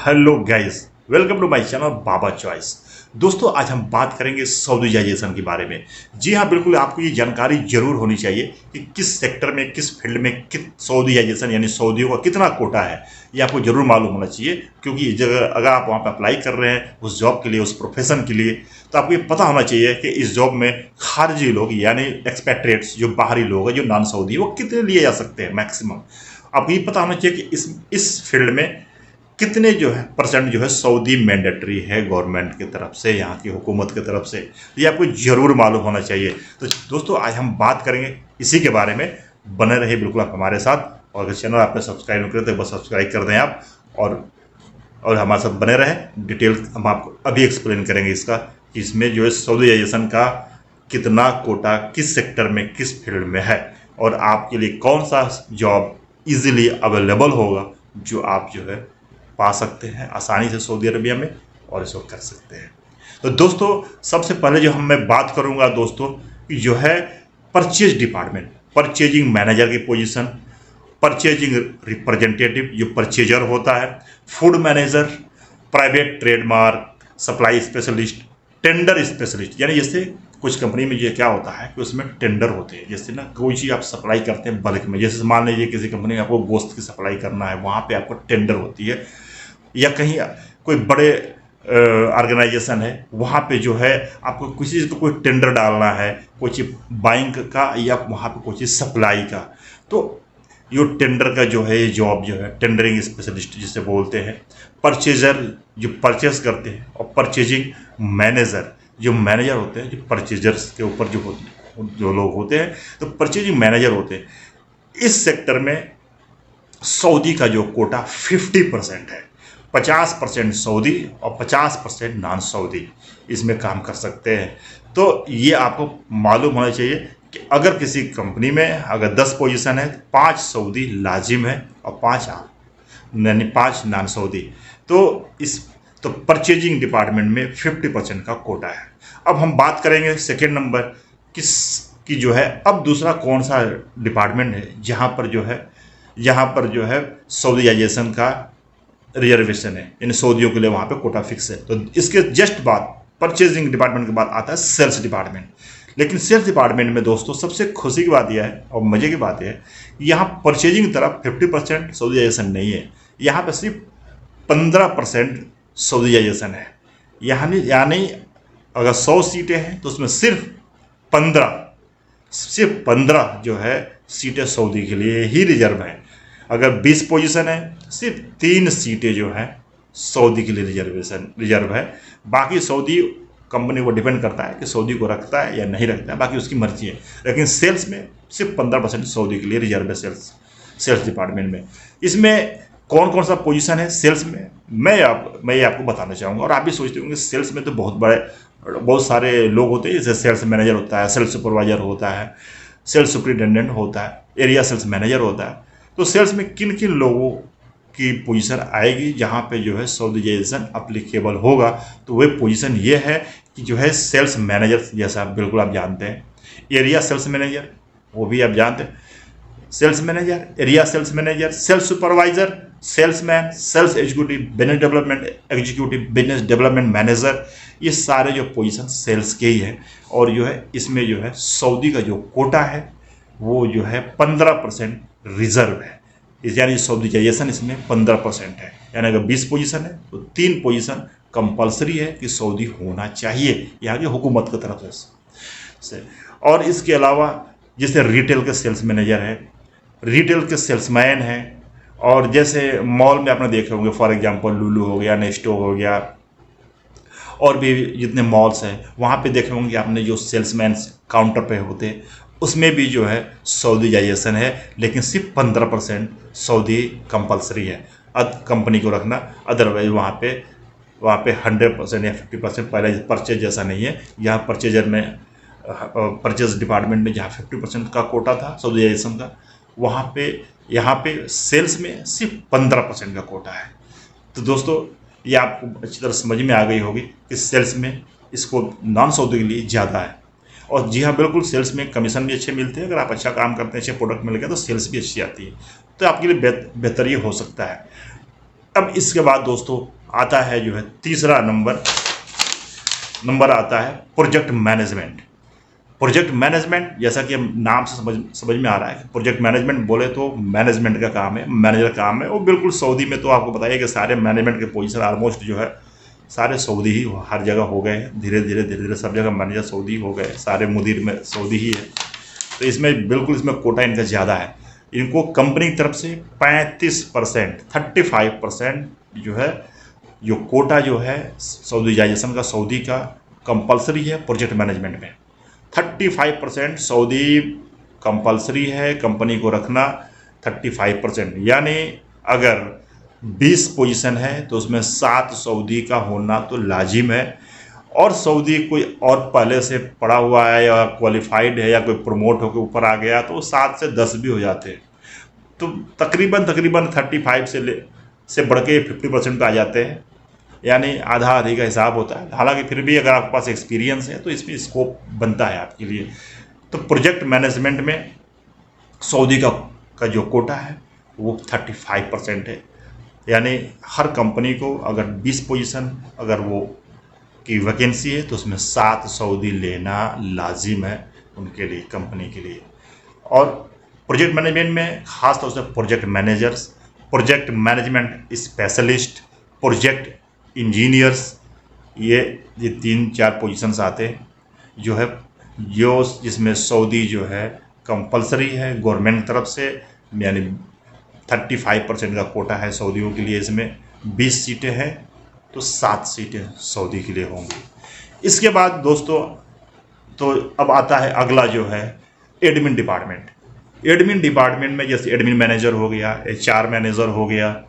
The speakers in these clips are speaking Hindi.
Hello guys, welcome to my channel Baba choice. दोस्तों, आज हम बात करेंगे सऊदीजाइजेशन के बारे में। जी हाँ, बिल्कुल आपको ये जानकारी जरूर होनी चाहिए कि किस सेक्टर में, किस फील्ड में सऊदीजाइजेशन यानी सऊदियों का कितना कोटा है। ये आपको जरूर मालूम होना चाहिए, क्योंकि जगह अगर आप वहाँ पर अप्लाई कर रहे हैं उस जॉब के लिए, उस प्रोफेशन के लिए, तो आपको ये पता होना चाहिए कि इस जॉब में खारजी लोग यानी एक्सपेट्रेट्स, जो बाहरी लोग हैं, जो नॉन सऊदी, वो कितने लिए जा सकते हैं मैक्सिमम। आपको ये पता होना चाहिए कि इस फील्ड में कितने जो है परसेंट जो है सऊदी मैंडेटरी है गवर्नमेंट की तरफ से, यहाँ की हुकूमत की तरफ से। ये आपको जरूर मालूम होना चाहिए। तो दोस्तों, आज हम बात करेंगे इसी के बारे में। बने रहे बिल्कुल आप हमारे साथ, और अगर चैनल आपने सब्सक्राइब नहीं किया तो बस सब्सक्राइब कर दें आप, और हमारे साथ बने रहें। डिटेल हम आपको अभी एक्सप्लेन करेंगे इसका, कि इसमें जो है सऊदीजाइजेशन का कितना कोटा किस सेक्टर में, किस फील्ड में है, और आपके लिए कौन सा जॉब इजीली अवेलेबल होगा जो आप जो है पा सकते हैं आसानी से सऊदी अरबिया में, और इसको कर सकते हैं। तो दोस्तों, सबसे पहले जो मैं बात करूंगा दोस्तों, कि जो है परचेज डिपार्टमेंट, परचेजिंग मैनेजर की पोजीशन, परचेजिंग रिप्रेजेंटेटिव जो परचेजर होता है, food manager, private trademark, supply specialist, tender specialist. यानी जैसे कुछ कंपनी में ये क्या होता है कि उसमें टेंडर होते हैं, जैसे ना कोई चीज़ आप सप्लाई करते हैं बल्क में, जैसे मान लीजिए किसी कंपनी में आपको गोश्त की सप्लाई करना है, वहाँ पे आपको टेंडर होती है। या कहीं कोई बड़े ऑर्गेनाइजेशन है, वहाँ पे जो है आपको किसी चीज़ को कोई टेंडर डालना है, कोई चीज़ बाइंग का, या वहाँ पे कोई चीज़ सप्लाई का, तो ये टेंडर का जो है ये जॉब जो है टेंडरिंग स्पेशलिस्ट जिसे बोलते हैं। परचेजर जो परचेस करते हैं, और परचेजिंग मैनेजर जो मैनेजर होते हैं, जो परचेजर्स के ऊपर जो लोग होते हैं, तो परचेजिंग मैनेजर होते हैं। इस सेक्टर में सऊदी का जो कोटा 50% है। 50% सऊदी और 50% नॉन सऊदी इसमें काम कर सकते हैं। तो ये आपको मालूम होना चाहिए कि अगर किसी कंपनी में अगर 10 पोजीशन है, 5 सऊदी लाजिम है और 5 यानी 5 नॉन सऊदी। तो परचेजिंग डिपार्टमेंट में 50% का कोटा है। अब हम बात करेंगे सेकेंड नंबर की जो है, अब दूसरा कौन सा डिपार्टमेंट है जहाँ पर जो है सऊदीजाइजेशन का रिजर्वेशन है, यानी सऊदियों के लिए वहाँ पे कोटा फिक्स है। तो इसके जस्ट बाद परचेजिंग डिपार्टमेंट के बाद आता है सेल्स डिपार्टमेंट। लेकिन सेल्स डिपार्टमेंट में दोस्तों सबसे खुशी की बात यह है और मज़े की बात यह है, यहाँ परचेजिंग की तरफ 50% सऊदीजाइजेशन नहीं है, यहाँ पर सिर्फ 15% सऊदीजाइजेशन है। यानी अगर 100 सीटें हैं तो उसमें सिर्फ 15 जो है सीटें सऊदी के लिए ही रिजर्व हैं। अगर 20 पोजीशन है, सिर्फ 3 सीटें जो है सऊदी के लिए रिजर्व है। बाकी सऊदी कंपनी को डिपेंड करता है कि सऊदी को रखता है या नहीं रखता है, बाकी उसकी मर्जी है। लेकिन सेल्स में सिर्फ 15% सऊदी के लिए रिजर्व है सेल्स डिपार्टमेंट में। इसमें कौन कौन सा पोजीशन है सेल्स में, मैं ये आपको बताना चाहूँगा। और आप भी सोचते होंगे सेल्स में तो बहुत सारे लोग होते हैं, जैसे सेल्स मैनेजर होता है, सेल्स सुपरवाइजर होता है, सेल्स सुपरिटेंडेंट होता है, एरिया सेल्स मैनेजर होता है। तो सेल्स में किन किन लोगों की पोजीशन आएगी जहाँ पे जो है सऊदीजाइजेशन अप्लीकेबल होगा, तो वह पोजीशन ये है कि जो है सेल्स मैनेजर, जैसा बिल्कुल आप जानते हैं, एरिया सेल्स मैनेजर वो भी आप जानते हैं, sales manager, area sales manager, sales supervisor, salesman, sales executive business development manager, ये सारे जो पोजीशन सेल्स के ही हैं। और जो है इसमें जो है सऊदी का जो कोटा है वो जो है 15% रिजर्व है, यानी सऊदीजाइजेशन इसमें 15% है। यानी अगर 20 पोजीशन है तो 3 पोजीशन कंपलसरी है कि सऊदी होना चाहिए यहाँ की हुकूमत की तरफ से। और इसके अलावा जैसे रिटेल के सेल्स मैनेजर है, रिटेल के सेल्समैन है, और जैसे मॉल में आपने देखे होंगे, फॉर एग्जांपल लुलु हो गया, नेस्टो हो गया, और भी जितने मॉल्स हैं वहाँ पे देखे होंगे आपने जो सेल्समैन काउंटर पे होते हैं, उसमें भी जो है सऊदीजाइजेशन है। लेकिन सिर्फ 15% सऊदी कंपलसरी है कंपनी को रखना, अदरवाइज वहाँ पे 100% या 50% पहले परचेज जैसा नहीं है। यहाँ परचेज डिपार्टमेंट में जहाँ 50% का कोटा था सऊदीजाइजेशन का, यहाँ पे सेल्स में सिर्फ 15% का कोटा है। तो दोस्तों, ये आपको अच्छी तरह समझ में आ गई होगी कि सेल्स में इसको नॉन सऊदी के लिए ज़्यादा है। और जी हाँ, बिल्कुल सेल्स में कमीशन भी अच्छे मिलते हैं। अगर आप अच्छा काम करते हैं, अच्छे प्रोडक्ट मिल गया तो सेल्स भी अच्छी आती है, तो आपके लिए बेहतर ये हो सकता है। अब इसके बाद दोस्तों आता है जो है तीसरा नंबर आता है प्रोजेक्ट मैनेजमेंट। प्रोजेक्ट मैनेजमेंट जैसा कि हम नाम से समझ में आ रहा है कि प्रोजेक्ट मैनेजमेंट बोले तो मैनेजमेंट का काम है, मैनेजर का काम है। वो बिल्कुल सऊदी में तो आपको बताइए कि सारे मैनेजमेंट के पोजीशन ऑलमोस्ट जो है सारे सऊदी ही हर जगह हो गए हैं। धीरे धीरे सब जगह मैनेजर सऊदी हो गए, सारे मुदीर में सऊदी ही है। तो इसमें बिल्कुल इसमें कोटा इनका ज़्यादा है। इनको कंपनी की तरफ से 35% 35% जो है जो कोटा जो है सऊदीजाइजेशन का, सऊदी का कंपलसरी है प्रोजेक्ट मैनेजमेंट में। 35% सऊदी कंपलसरी है कंपनी को रखना 35%, यानी अगर 20 पोजीशन है तो उसमें 7 सऊदी का होना तो लाजिम है। और सऊदी कोई और पहले से पढ़ा हुआ है या क्वालिफाइड है या कोई प्रमोट होकर ऊपर आ गया तो 7 से 10 भी हो जाते हैं। तो तकरीबन 35 से बढ़ के 50% पे आ जाते हैं, यानी आधा आधी का हिसाब होता है। हालांकि फिर भी अगर आपके पास एक्सपीरियंस है तो इसमें स्कोप बनता है आपके लिए। तो प्रोजेक्ट मैनेजमेंट में सऊदी का जो कोटा है वो 35% है, यानी हर कंपनी को अगर 20 पोजीशन अगर वो की वैकेंसी है तो उसमें 7 सऊदी लेना लाजिम है उनके लिए, कंपनी के लिए। और प्रोजेक्ट मैनेजमेंट में खास तौर से project managers, project management specialist, project engineers, ये 3-4 पोजीशंस आते हैं जो है जिसमें सऊदी जो है कंपलसरी है गवर्नमेंट की तरफ से, यानी 35% का कोटा है सऊदियों के लिए। इसमें 20 सीटें हैं तो 7 सीटें सऊदी के लिए होंगी। इसके बाद दोस्तों तो अब आता है अगला जो है एडमिन डिपार्टमेंट। एडमिन डिपार्टमेंट में जैसे एडमिन मैनेजर हो गया, HR मैनेजर हो गया,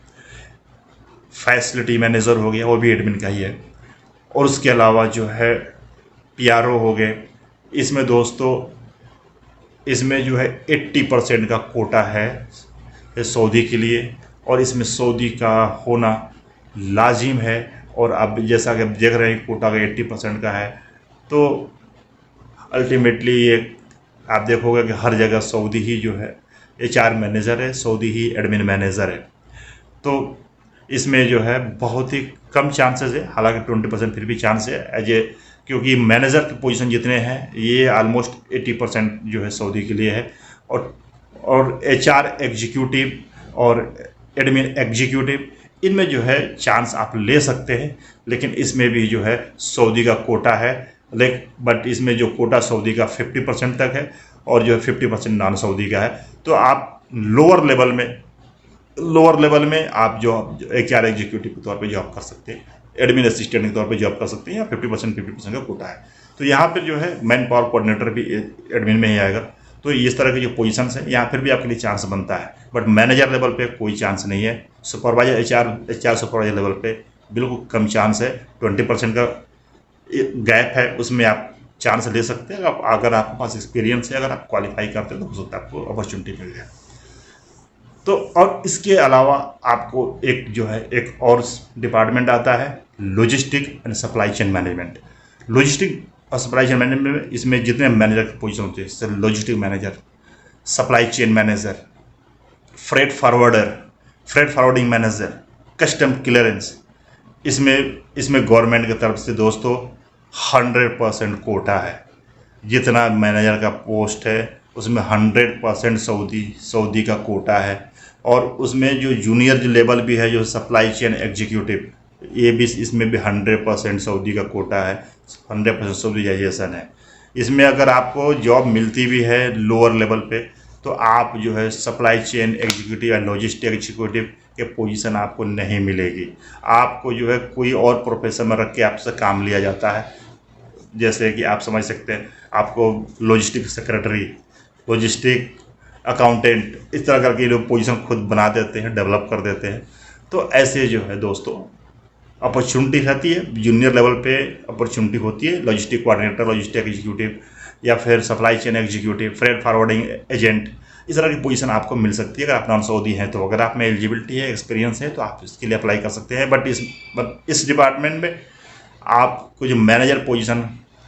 फैसिलिटी मैनेजर हो गया, वो भी एडमिन का ही है। और उसके अलावा जो है PRO हो गए। इसमें दोस्तों इसमें जो है 80% का कोटा है सऊदी के लिए, और इसमें सऊदी का होना लाजिम है। और अब जैसा कि आप देख रहे हैं कोटा का 80% का है, तो अल्टीमेटली ये आप देखोगे कि हर जगह सऊदी ही जो है HR मैनेजर है, सऊदी ही एडमिन मैनेजर है। तो इसमें जो है बहुत ही कम चांसेस है, हालांकि 20% फिर भी चांस है क्योंकि मैनेजर की पोजीशन जितने हैं ये ऑलमोस्ट 80% जो है सऊदी के लिए है। और HR एग्जीक्यूटिव और एडमिन एग्जीक्यूटिव इनमें जो है चांस आप ले सकते हैं, लेकिन इसमें भी जो है सऊदी का कोटा है। बट इसमें जो कोटा सऊदी का 50% तक है और जो है 50% नॉन सऊदी का है। तो आप लोअर लेवल में आप जो HR एग्जीक्यूटिव के तौर पे जॉब कर सकते हैं, एडमिन असिस्टेंट के तौर पे जॉब कर सकते हैं, या 50% का कोटा है। तो यहाँ पर जो है मैन पावर कोऑर्डिनेटर भी एडमिन में ही आएगा। तो इस तरह के जो पोजीशंस हैं यहाँ फिर भी आपके लिए चांस बनता है, बट मैनेजर लेवल पे कोई चांस नहीं है। सुपरवाइजर HR सुपरवाइजर लेवल पे बिल्कुल कम चांस है। 20% का गैप है, उसमें आप चांस ले सकते हैं। अगर आपके पास एक्सपीरियंस है, अगर आप क्वालिफाई करते हैं तो हो सकता है आपको अपॉर्चुनिटी मिल जाए। तो और इसके अलावा आपको एक और डिपार्टमेंट आता है logistic and supply chain management. Logistic और सप्लाई चेन मैनेजमेंट में इसमें जितने मैनेजर की पोजीशन होती है जैसे logistic manager, supply chain manager, freight forwarding manager, custom clearance, इसमें गवर्नमेंट की तरफ से दोस्तों 100% कोटा है। जितना मैनेजर का पोस्ट है उसमें 100% सऊदी का कोटा है। और उसमें जो जूनियर जो लेवल भी है, जो सप्लाई चेन एग्जीक्यूटिव, ये भी इसमें भी 100% सऊदी का कोटा है, 100% सऊदीजाइजेशन है। इसमें अगर आपको जॉब मिलती भी है लोअर लेवल पे तो आप जो है सप्लाई चेन एग्जीक्यूटिव या लॉजिस्टिक एग्जीक्यूटिव के पोजीशन आपको नहीं मिलेगी। आपको जो है कोई और प्रोफेशन में रख के आपसे काम लिया जाता है। जैसे कि आप समझ सकते हैं, आपको लॉजिस्टिक सेक्रेटरी, लॉजिस्टिक अकाउंटेंट, इस तरह करके लोग पोजीशन खुद बना देते हैं, डेवलप कर देते हैं। तो ऐसे जो है दोस्तों अपॉर्चुनिटी रहती है, जूनियर लेवल पे अपॉर्चुनिटी होती है। लॉजिस्टिक कोऑर्डिनेटर, लॉजिस्टिक एग्जीक्यूटिव, या फिर supply chain executive, freight forwarding agent, इस तरह की पोजीशन आपको मिल सकती है अगर आप नॉन सऊदी हैं। तो अगर आप में एलिजिबिलिटी है, एक्सपीरियंस है, तो आप इसके लिए अप्लाई कर सकते हैं। बट इस डिपार्टमेंट में आपको जो मैनेजर पोजीशन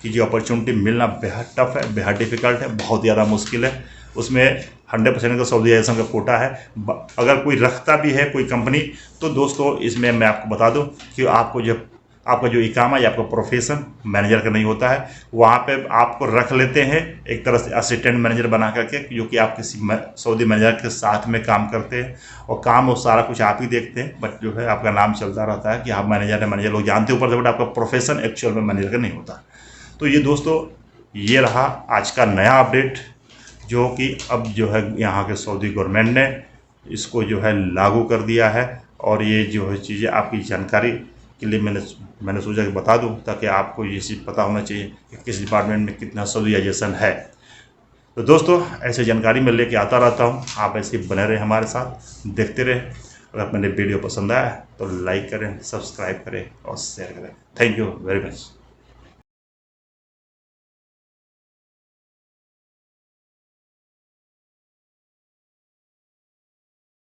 की जो अपॉर्चुनिटी मिलना बेहद टफ है, बेहद डिफ़िकल्ट है, बहुत ज़्यादा मुश्किल है। उसमें 100% का सऊदीजाइजेशन का कोटा है। अगर कोई रखता भी है कोई कंपनी, तो दोस्तों इसमें मैं आपको बता दूं कि आपका जो इकामा या आपका प्रोफेशन मैनेजर का नहीं होता है, वहाँ पे आपको रख लेते हैं एक तरह से असिस्टेंट मैनेजर बना करके, जो कि आप किसी सऊदी मैनेजर के साथ में काम करते हैं और काम और सारा कुछ आप ही देखते हैं, बट जो है आपका नाम चलता रहता है कि आप मैनेजर है, मैनेजर लोग जानते हैं ऊपर से, बट आपका प्रोफेशन एक्चुअल में मैनेजर का नहीं होता। तो ये दोस्तों ये रहा आज का नया अपडेट, जो कि अब जो है यहाँ के सऊदी गवर्नमेंट ने इसको जो है लागू कर दिया है। और ये जो है चीज़ें आपकी जानकारी के लिए मैंने सोचा कि बता दूं, ताकि आपको ये चीज़ पता होना चाहिए कि किस डिपार्टमेंट में कितना सऊदीजाइजेशन है। तो दोस्तों ऐसे जानकारी मैं लेके आता रहता हूँ, आप ऐसे बने रहे हमारे साथ, देखते रहे। अगर मैंने वीडियो पसंद आया तो लाइक करें, सब्सक्राइब करें और शेयर करें। Thank you very much.